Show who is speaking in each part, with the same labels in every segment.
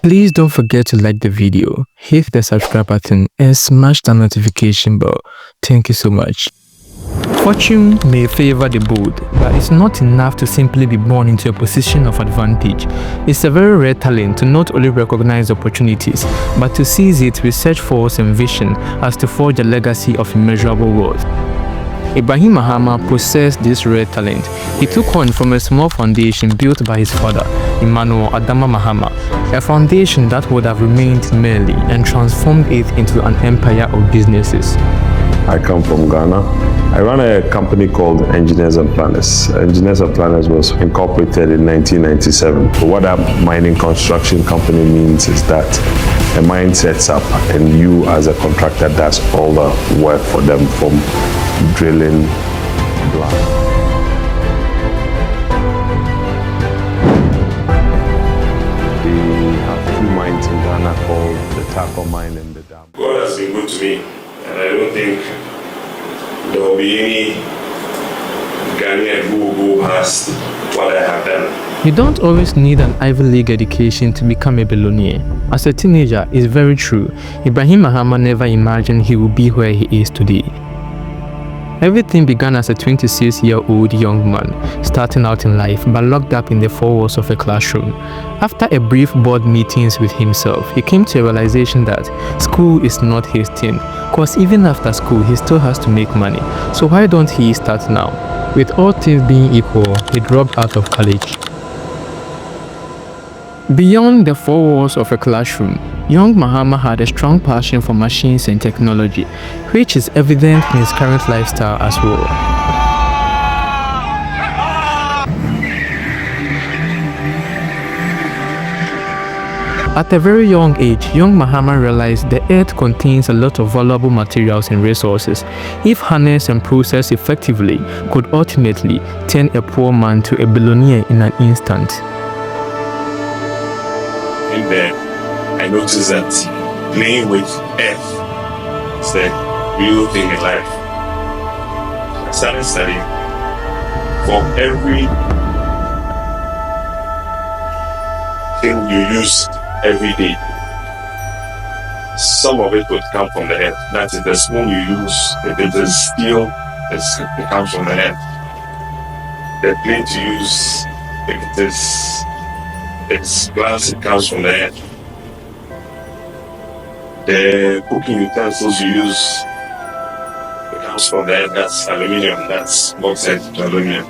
Speaker 1: Please don't forget to like the video, hit the subscribe button and smash the notification bell. Thank you so much. Fortune may favor the bold, but it's not enough to simply be born into a position of advantage. It's a very rare talent to not only recognize opportunities, but to seize it with such force and vision as to forge a legacy of immeasurable wealth. Ibrahim Mahama possessed this rare talent. He took on from a small foundation built by his father, Emmanuel Adama Mahama, a foundation that would have remained merely and transformed it into an empire of businesses.
Speaker 2: I come from Ghana. I run a company called Engineers and Planners. Engineers and Planners was incorporated in 1997. So what that mining construction company means is that a mine sets up and you as a contractor does all the work for them from drilling, blasting. We have two mines in Ghana called the Taco Mine and the Dam.
Speaker 3: God has been good to me, and I don't think there will be any Ghanaian who will go past what I have done.
Speaker 1: You don't always need an Ivy League education to become a billionaire. As a teenager, it's very true. Ibrahim Mahama never imagined he would be where he is today. Everything began as a 26-year-old young man, starting out in life but locked up in the four walls of a classroom. After a brief board meetings with himself, he came to a realization that school is not his thing, cause even after school he still has to make money. So why don't he start now? With all things being equal, he dropped out of college. Beyond the four walls of a classroom, young Mahama had a strong passion for machines and technology, which is evident in his current lifestyle as well. At a very young age, young Mahama realized the earth contains a lot of valuable materials and resources. If harnessed and processed effectively, could ultimately turn a poor man to a billionaire in an instant.
Speaker 3: In there, I noticed that playing with earth is the real thing in life. I started studying. For every thing you use every day, some of it would come from the earth. That is the spoon you use, the steel, it comes from the earth. The plate you use, it's glass, it comes from the earth. The cooking utensils you use, it comes from the earth. That's aluminium, that's bauxite to aluminium.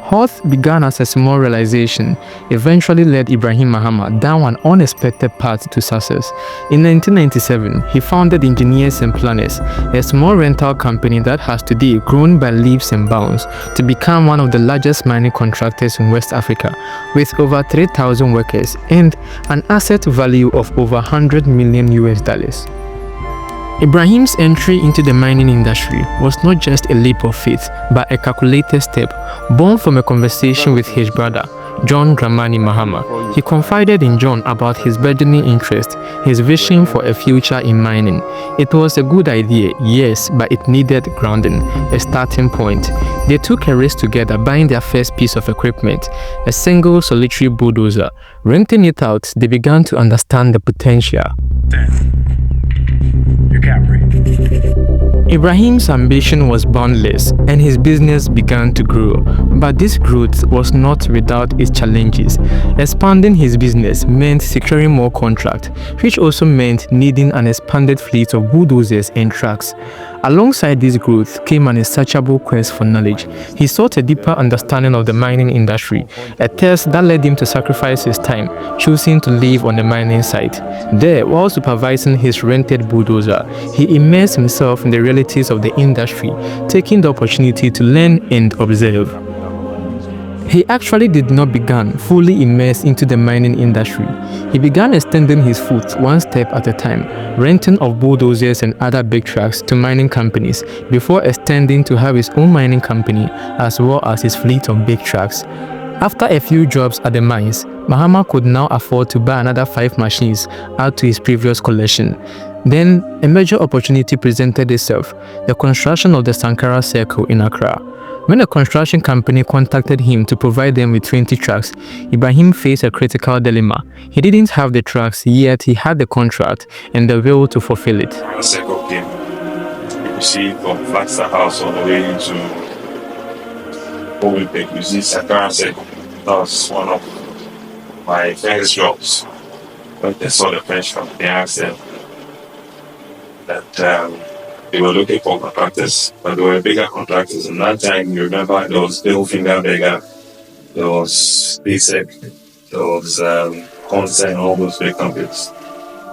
Speaker 1: Health began as a small realization, eventually led Ibrahim Mahama down an unexpected path to success. In 1997, he founded Engineers and Planners, a small rental company that has today grown by leaps and bounds to become one of the largest mining contractors in West Africa, with over 3,000 workers and an asset value of over $100 million. Ibrahim's entry into the mining industry was not just a leap of faith, but a calculated step, born from a conversation with his brother, John Dramani Mahama. He confided in John about his burgeoning interest, his vision for a future in mining. It was a good idea, yes, but it needed grounding, a starting point. They took a risk together, buying their first piece of equipment, a single solitary bulldozer. Renting it out, they began to understand the potential. Ibrahim's ambition was boundless and his business began to grow, but this growth was not without its challenges. Expanding his business meant securing more contracts, which also meant needing an expanded fleet of bulldozers and trucks. Alongside this growth came an insatiable quest for knowledge. He sought a deeper understanding of the mining industry, a test that led him to sacrifice his time, choosing to live on the mining site. There, while supervising his rented bulldozer, he immersed himself in the realities of the industry, taking the opportunity to learn and observe. He actually did not begin fully immersed into the mining industry. He began extending his foot one step at a time, renting of bulldozers and other big trucks to mining companies before extending to have his own mining company as well as his fleet of big trucks. After a few jobs at the mines, Mahama could now afford to buy another 5 machines add to his previous collection. Then, a major opportunity presented itself, the construction of the Sankara Circle in Accra. When a construction company contacted him to provide them with 20 trucks, Ibrahim faced a critical dilemma. He didn't have the trucks, yet he had the contract and the will to fulfill it.
Speaker 3: Second game, you see from Flagstaff House all the way to Bowlpeg, you see Sakara Circle. That was one of my first jobs. When they saw the French company, they asked them that they were looking for contractors, but they were bigger contractors. And that time, you remember, there was Littlefinger Beggar, there was Basic, there was Concern, all those big companies.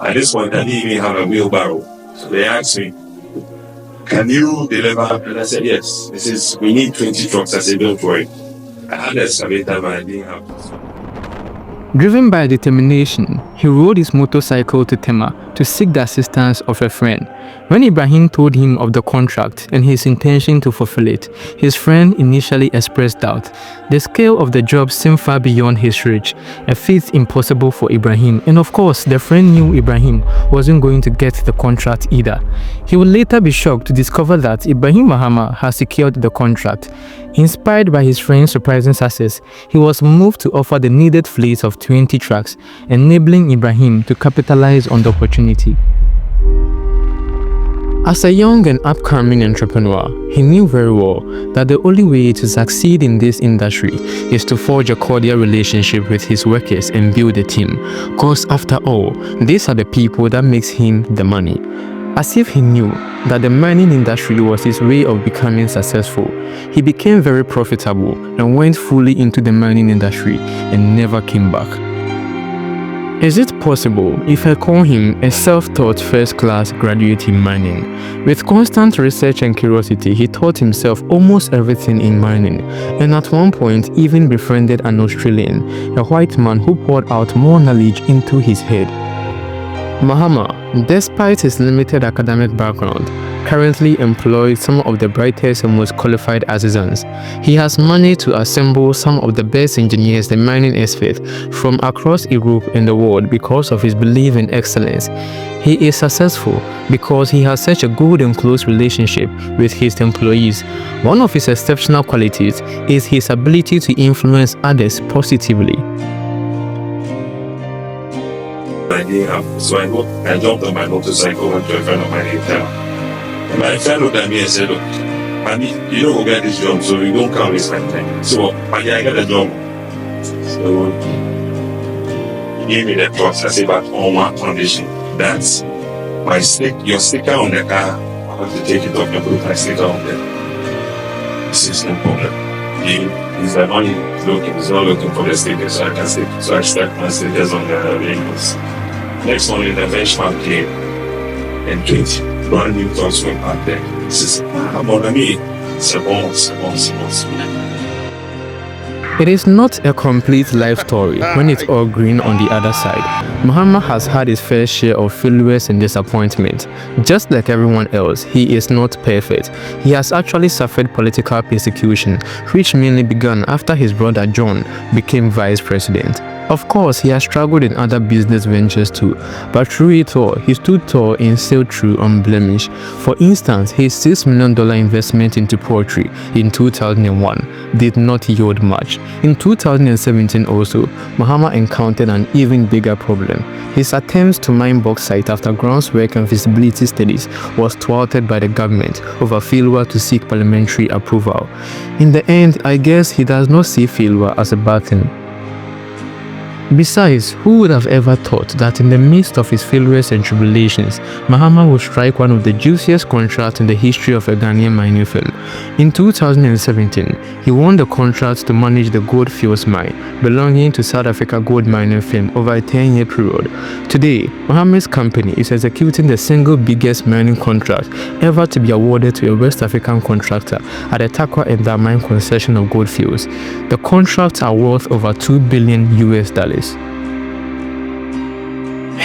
Speaker 3: At this point, I didn't even have a wheelbarrow. So they asked me, can you deliver? And I said, yes. We need 20 trucks. I said, don't worry. I had an excavator, but I didn't have this one.
Speaker 1: Driven by determination, he rode his motorcycle to Tema to seek the assistance of a friend. When Ibrahim told him of the contract and his intention to fulfill it, his friend initially expressed doubt. The scale of the job seemed far beyond his reach, a feat impossible for Ibrahim, and of course, the friend knew Ibrahim wasn't going to get the contract either. He would later be shocked to discover that Ibrahim Mahama had secured the contract. Inspired by his friend's surprising success, he was moved to offer the needed fleet of 20 trucks, enabling Ibrahim to capitalize on the opportunity. As a young and upcoming entrepreneur, he knew very well that the only way to succeed in this industry is to forge a cordial relationship with his workers and build a team, cause after all, these are the people that makes him the money. As if he knew that the mining industry was his way of becoming successful, he became very profitable and went fully into the mining industry and never came back. Is it possible if I call him a self-taught first-class graduate in mining? With constant research and curiosity, he taught himself almost everything in mining, and at one point even befriended an Australian, a white man who poured out more knowledge into his head. Mahama, despite his limited academic background, currently employs some of the brightest and most qualified artisans. He has managed to assemble some of the best engineers and mining experts from across Europe and the world because of his belief in excellence. He is successful because he has such a good and close relationship with his employees. One of his exceptional qualities is his ability to influence others positively.
Speaker 3: So I jumped on my motorcycle, went to a friend of mine in town. My friend looked at me and said, look, Manny, you don't go get this job, so you don't come waste my time. So, Manny, I got a job. So, he gave me the trust. I said, but on one condition, that's your sticker on the car, I have to take it off and put my sticker on there. This is no problem. He's like, only looking, he's not looking for the sticker, so I can stick. So I stuck my stickers on the vehicles. Next morning, the benchmark came and 20 brand new trucks went out there. This is, mon ami, c'est bon.
Speaker 1: It is not a complete life story when it's all green on the other side. Mahama has had his fair share of failures and disappointment. Just like everyone else, he is not perfect. He has actually suffered political persecution, which mainly began after his brother John became vice president. Of course, he has struggled in other business ventures too, but through it all, he stood tall and sailed through unblemished. For instance, his $6 million investment into poultry in 2001 did not yield much. In 2017 also, Mahama encountered an even bigger problem. His attempts to mine bauxite after groundwork and feasibility studies was thwarted by the government over failure to seek parliamentary approval. In the end, I guess he does not see failure as a bad thing. Besides, who would have ever thought that in the midst of his failures and tribulations, Mahama would strike one of the juiciest contracts in the history of a Ghanaian mining firm. In 2017, he won the contract to manage the Goldfields mine, belonging to South Africa gold mining firm over a 10-year period. Today, Mahama's company is executing the single biggest mining contract ever to be awarded to a West African contractor at the Takwa and the mine concession of Goldfields. The contracts are worth over $2 billion.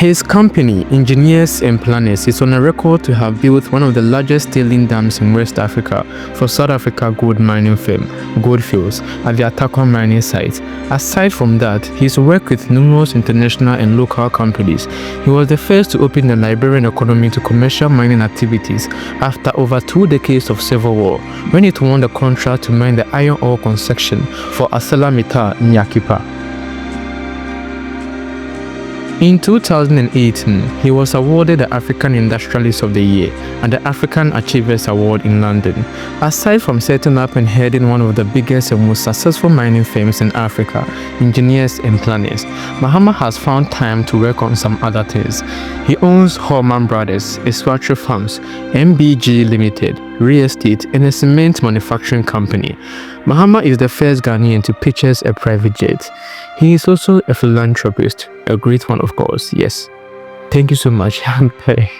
Speaker 1: His company, Engineers and Planners, is on a record to have built one of the largest tailing dams in West Africa for South Africa gold mining firm, Goldfields, at the Atakwa mining site. Aside from that, he's worked with numerous international and local companies. He was the first to open the Liberian economy to commercial mining activities after over 2 decades of civil war, when it won the contract to mine the iron ore concession for ArcelorMittal in Yakipa. In 2018, he was awarded the African Industrialist of the Year and the African Achievers Award in London. Aside from setting up and heading one of the biggest and most successful mining firms in Africa, Engineers and Planners, Mahama has found time to work on some other things. He owns Holman Brothers, Eswatro Farms, MBG Limited, real estate, and a cement manufacturing company. Mahama is the first Ghanaian to purchase a private jet. He is also a philanthropist, a great one of course, yes. Thank you so much. Bye.